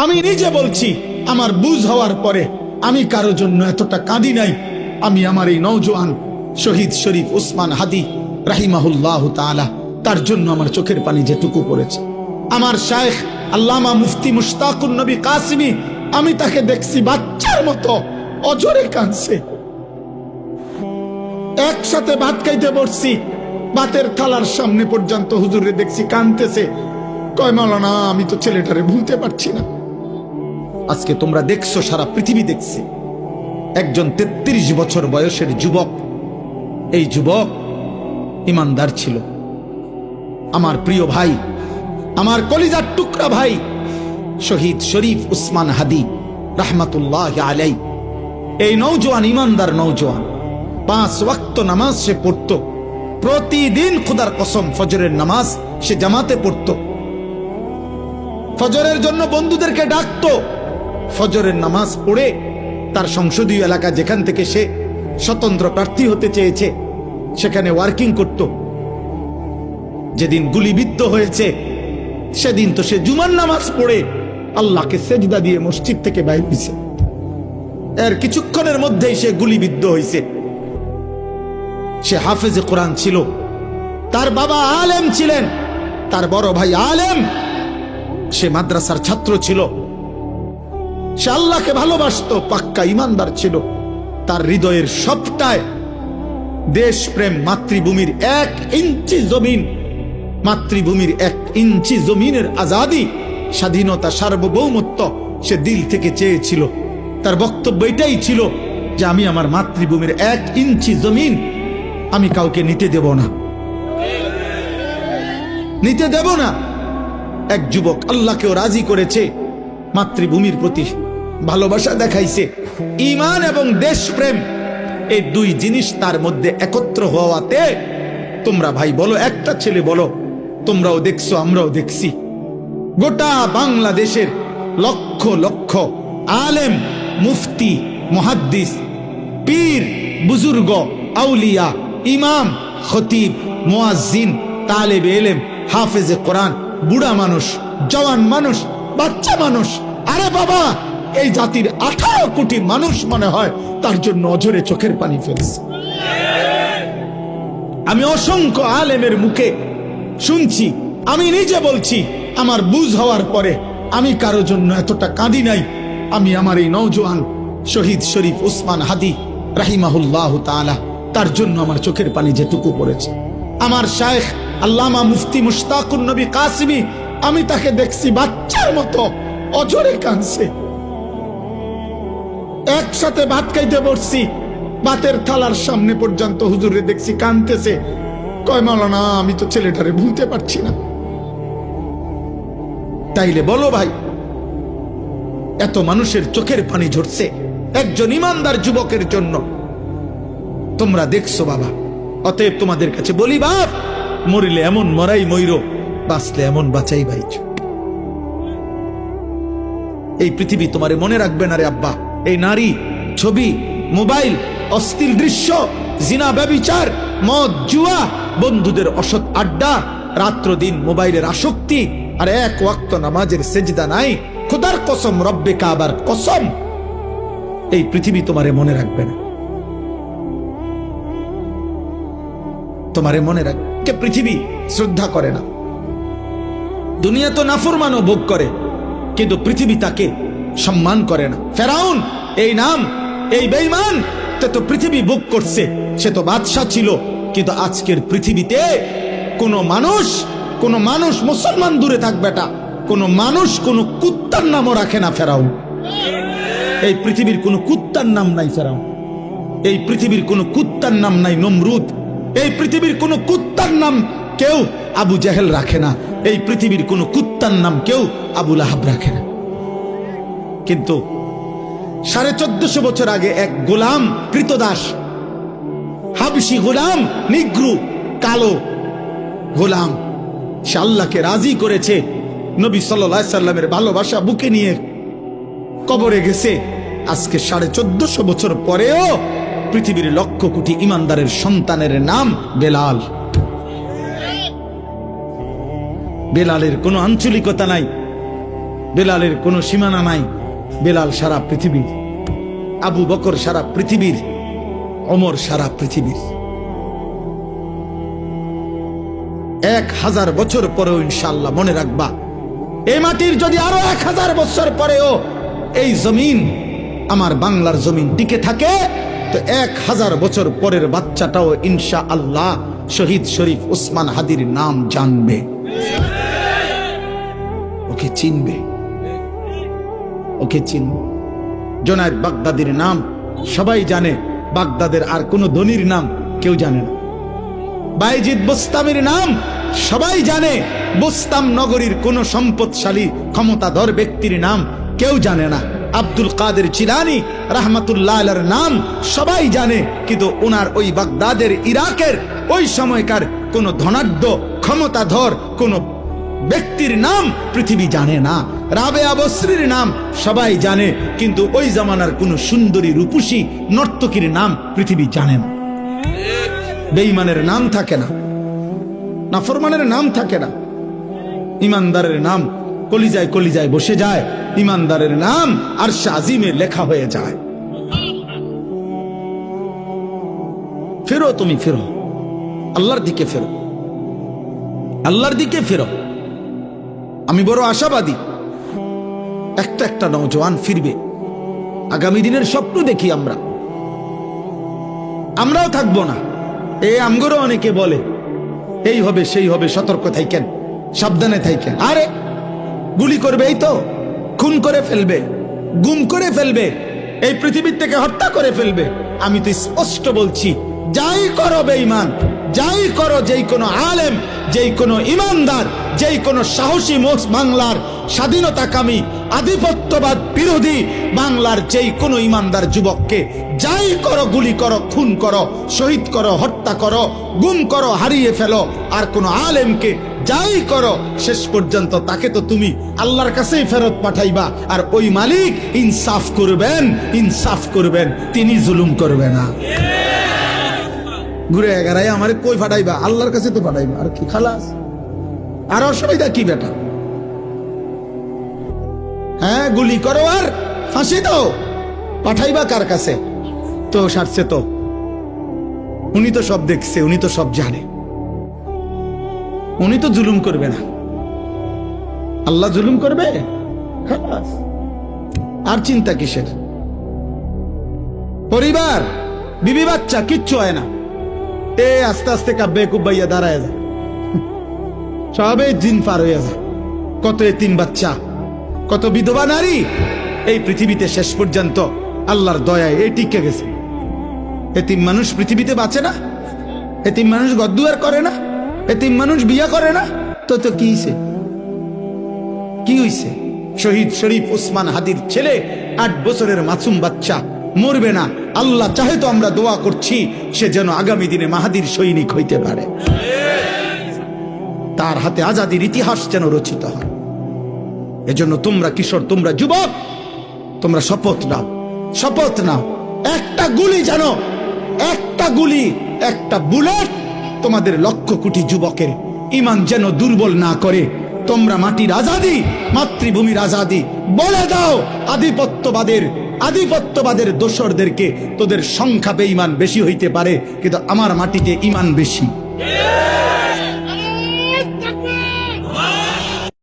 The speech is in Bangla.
আমি নিজে বলছি, আমার বুঝ হওয়ার পরে আমি কারো জন্য এতটা কাঁদি নাই। আমি আমার এই নওজোয়ান শহীদ শরীফ উসমান হাদি রাহিমাহুল্লাহ তাআলা, তার জন্য আমার চোখের পানি যেটুকু পড়েছে। আমার শায়েখ আল্লামা মুফতি মুশতাকুন নবী কাসিমি, আমি তাকে দেখছি বাচ্চার মতো অজরে কাঁদছে। একসাথে ভাত খাইতে বসছি, ভাতের থালার সামনে পর্যন্ত হুজুরে দেখছি কাঁদতেছে। কয় মাওলানা, আমি তো ছেলেটারে ভুলতে পারছি না। আজকে তোমরা দেখছো, সারা পৃথিবী দেখছে, একজন 33 বছর বয়সের যুবক। এই যুবক ইমানদার ছিল। আমার প্রিয় ভাই, আমার কলিজার টুকরা ভাই শহীদ শরীফ উসমান হাদি রাহমাতুল্লাহ আলাই, এই নওজোয়ান ইমানদার নওজোয়ান 5 ওয়াক্ত নামাজ সে পড়ত প্রতিদিন। খুদার কসম, ফজরের নামাজ সে জামাতে পড়ত। ফজরের জন্য বন্ধুদেরকে ডাকতো। ফজরের নামাজ পড়ে তার সংসদীয় এলাকা, যেখান থেকে সে স্বতন্ত্র প্রার্থী হতে চেয়েছে, সেখানে ওয়ার্কিং করত। যেদিন গুলিবিদ্ধ হয়েছে সেদিন তো সে জুমার নামাজ পড়ে আল্লাহকে সেজদা দিয়ে মসজিদ থেকে বাইর হয়েছে। এর কিছুক্ষণের মধ্যেই সে গুলিবিদ্ধ হয়েছে। সে হাফেজে কোরআন ছিল, তার বাবা আলেম ছিলেন, তার বড় ভাই আলেম, সে মাদ্রাসার ছাত্র ছিল, সে আল্লাহকে ভালোবাসতো, পাক্কা ইমানদার ছিল। তার হৃদয়ের সবটায় দেশপ্রেম, মাতৃভূমির 1 ইঞ্চি জমিন, মাতৃভূমির 1 ইঞ্চি জমিনের আজাদি, স্বাধীনতা, সার্বভৌমত্ব সে দিল থেকে চেয়েছিল। তার বক্তব্য এটাই ছিল যে আমি আমার মাতৃভূমির 1 ইঞ্চি জমিন আমি কাউকে নিতে দেব না, নিতে দেব না। এক যুবক আল্লাহকেও রাজি করেছে, মাতৃভূমির প্রতি ভালোবাসা দেখাইছে। ঈমান এবং দেশপ্রেম, এই 2 জিনিস তার মধ্যে একত্র হওয়াতে, তোমরা ভাই বলো, একটা ছেলে বলো, তোমরাও দেখছো, আমরাও দেখছি, গোটা বাংলাদেশের লক্ষ লক্ষ আলেম, মুফতি, মুহাদ্দিস, পীর, বুজুর্গ, আউলিয়া, ইমাম, খতিব, মুয়াজ্জিন, তালেবে ইলম, হাফেজে কোরআন, বুড়া মানুষ, জওয়ান মানুষ, বাচ্চা মানুষ, আরে বাবা, এই জাতির 18 কোটি মানুষ মনে হয় তার জন্য অঝরে চোখের পানি ফেলছে। আমি অসংখ্য আলেমের মুখে শুনছি, আমি নিজে বলছি, আমার বুঝ হওয়ার পরে আমি কারো জন্য এতটা কাঁদি নাই। আমি আমার এই নওজোয়ান শহীদ শরীফ উসমান হাদি রাহিমাহুল্লাহ তাআলা, তার জন্য আমার চোখের পানি যেটুকু পড়েছে। আমার শায়েখ আল্লামা মুফতি মুশতাকুন নবী কাসিমি, আমি তাকে দেখছি বাচ্চার মতো অঝরে কাঁদছে। একসাথে ভাত খাইতে বসছি, ভাতের থালার সামনে পর্যন্ত হুজুরে দেখছি কাঁদতেছে। কয় মাওলানা, আমি তো ছেলেটারে ভুলতে পারছি না। তাইলে বলো ভাই, এত মানুষের চোখের পানি ঝরছে একজন ইমানদার যুবকের জন্য, তোমরা দেখছো বাবা। অতএব তোমাদের কাছে বলি, বাপ, মরিলে এমন মরাই মইরো, বাঁচলে এমন বাঁচাই বাইছ। এই পৃথিবী তোমারে মনে রাখবে না রে আব্বা। এই নারী, ছবি, মোবাইল, অশ্লীল দৃশ্য, জিনা, ব্যভিচার, মদ, জুয়া, বন্ধুদের অসৎ আড্ডা, রাত্র দিন মোবাইলের আসক্তি, আর 1 ওয়াক্ত নামাজের সেজদা নাই। খোদার কসম, রব্বে কাবার কসম, এই পৃথিবী তোমারে মনে রাখবে না। তোমারে মনে রাখবে, পৃথিবী শ্রদ্ধা করে না। দুনিয়া তো নাফরমানও ভোগ করে, কিন্তু পৃথিবী তাকে সম্মান করে না। ফেরাউন, এই নাম, এই বেঈমান, তো পৃথিবী ভোগ করছে। সে তো বাদশা ছিল, কিন্তু আজকের পৃথিবীতে কোনো মানুষ মুসলমান দূরে থাকবে, কোনো মানুষ কোনো কুত্তার নামও রাখে না ফেরাউন। এই পৃথিবীর কোনো কুত্তার নাম নাই ফেরাউন। এই পৃথিবীর কোনো কুত্তার নাম নাই নমরুদ। এই পৃথিবীর কোনো কুত্তার নাম কেউ আবু জাহেল রাখে না। এই পৃথিবীর কোনো কুত্তার নাম কেউ আবু লাহাব রাখে না। কিন্তু 1450 বছর আগে এক গোলাম, কৃতদাস, হাবশি গোলাম, নিগ্রু, কালো গোলাম, সে আল্লাহকে রাজি করেছে। নবী সাল্লাল্লাহু আলাইহি সাল্লামের ভালোবাসা বুকে নিয়ে কবরে গেছে। আজকে 1450 বছর পরেও পৃথিবীর লক্ষ কোটি ইমানদারের সন্তানের নাম বেলাল। বেলালের কোনো আঞ্চলিকতা নাই, বেলালের কোনো সীমানা নাই। বেলাল সারা পৃথিবীর, আবু বকর সারা পৃথিবীর, ওমর সারা পৃথিবীর। 1000 বছর পরেও ইনশাআল্লাহ মনে রাখবা, এই মাটির যদি আরো 1000 বছর পরেও এই জমিন, আমার বাংলার জমিন টিকে থাকে, তো 1000 বছর পরের বাচ্চাটাও ইনশাআল্লাহ শহীদ শরীফ ওসমান হাদির নাম জানবে, ওকে চিনবে, ওকে চিনবে। জুনায়েদ বাগদাদির নাম সবাই জানে, বাগদাদের আর কোন ধনীর নাম কেউ জানে না। বাইজিদ বোস্তামির নাম সবাই জানে, বোস্তাম নগরীর কোন সম্পদশালী ক্ষমতাধর ব্যক্তির নাম কেউ জানে না। আব্দুল কাদের জিলানী রাহমাতুল্লাহ আলাইহির নাম সবাই জানে, কিন্তু ওনার ওই বাগদাদের, ইরাকের ওই সময়কার কোন ধনাঢ্য ক্ষমতাধর কোন ব্যক্তির নাম পৃথিবী জানে না। রাবেয়া বসরির নাম সবাই জানে, কিন্তু ওই জামানার কোন সুন্দরী রূপসী নর্তকীর নাম পৃথিবী জানে না। বেঈমানের নাম থাকে না, নাফরমানের নাম থাকে না, ইমানদারের নাম কলিজায় কলিজায় বসে যায়, ইমানদারের নাম আরশে আজিমে লেখা হয়ে যায়। ফেরো, তুমি ফেরো, আল্লাহর দিকে ফেরো, আল্লাহর দিকে ফেরো। আমি বড় আশাবাদী, একটা একটা নওজোয়ান ফিরবে। আগামী দিনের স্বপ্ন দেখি আমরা, আমরাও থাকবো না। এই আমগরও অনেকে বলে এই হবে সেই হবে, সতর্ক থাকেন, সাবধানে থাকেন। আরে গুলি করবে, এই তো খুন করে ফেলবে, গুম করে ফেলবে, এই পৃথিবীর থেকে হত্যা করে ফেলবে। আমি তো স্পষ্ট বলছি, যাই করো বেঈমান, যাই করো, যেই কোনো আলেম, যেই কোনো ইমানদার, যেই কোনো সাহসী বাংলার স্বাধীনতাকামী আধিপত্যবাদ বিরোধী বাংলার যেই কোনো ইমানদার যুবককে যাই করো, গুলি করো, খুন করো, শহীদ করো, হত্যা করো, গুম করো, হারিয়ে ফেলো, আর কোনো আলেমকে যাই করো, শেষ পর্যন্ত তাকে তো তুমি আল্লাহর কাছেই ফেরত পাঠাইবা। আর ওই মালিক ইনসাফ করবেন, ইনসাফ করবেন, তিনি জুলুম করবে না। ঘুরে এগারাই আমারে কই ফাটাইবা? আল্লাহর কাছে তো ফাটাইবা, আর কি খালাস, আর অসুবিধা কি বেটা? হ্যাঁ, গুলি করো আর ফাঁসি দাও, পাঠাইবা কার কাছে? তো সারছে তো, উনি তো সব দেখছে, উনি তো সব জানে, উনি তো জুলুম করবে না। আল্লাহ জুলুম করবে? খালাস, আর চিন্তা কিসের? পরিবার, বিবি বাচ্চা কিচ্ছু হয় না, এ আস্তে আস্তে কাব্যে কুব্বাইয়া দাঁড়ায় যায়, সবে দিন পার হয়ে যায়। কত এতিম বাচ্চা, কত বিধবা নারী এই পৃথিবীতে শেষ পর্যন্ত আল্লাহর দয়ায় এই টিকে গেছে। এতিম মানুষ পৃথিবীতে বাঁচে না, এতিম মানুষ গদ্দুয়ার করে না, এতিম মানুষ বিয়া করে না, তো তো কি হইছে? কি হইছে? শহীদ শরীফ ওসমান হাদির ছেলে 8 বছরের মাসুম বাচ্চা মরবে না। আল্লাহ চাহে তো আমরা দোয়া করছি সে যেন আগামী দিনে মাহাদির সৈনিক হইতে পারে, তার হাতে আজাদির ইতিহাস যেন রচিত হয়। এজন্য তোমরা কিশোর, তোমরা যুবক, তোমরা শপথ নাও, শপথ নাও, একটা গুলি যেন, একটা গুলি, একটা বুলেট তোমাদের লক্ষ কোটি যুবকের ঈমান যেন দুর্বল না করে। তোমরা মাটির আজাদি, মাতৃভূমির আজাদি বলে দাও। আধিপত্যবাদের দোসরদেরকে তোদের সংখ্যা বেঈমান বেশি হইতে পারে, কিন্তু আমার মাটিতে ঈমান বেশি।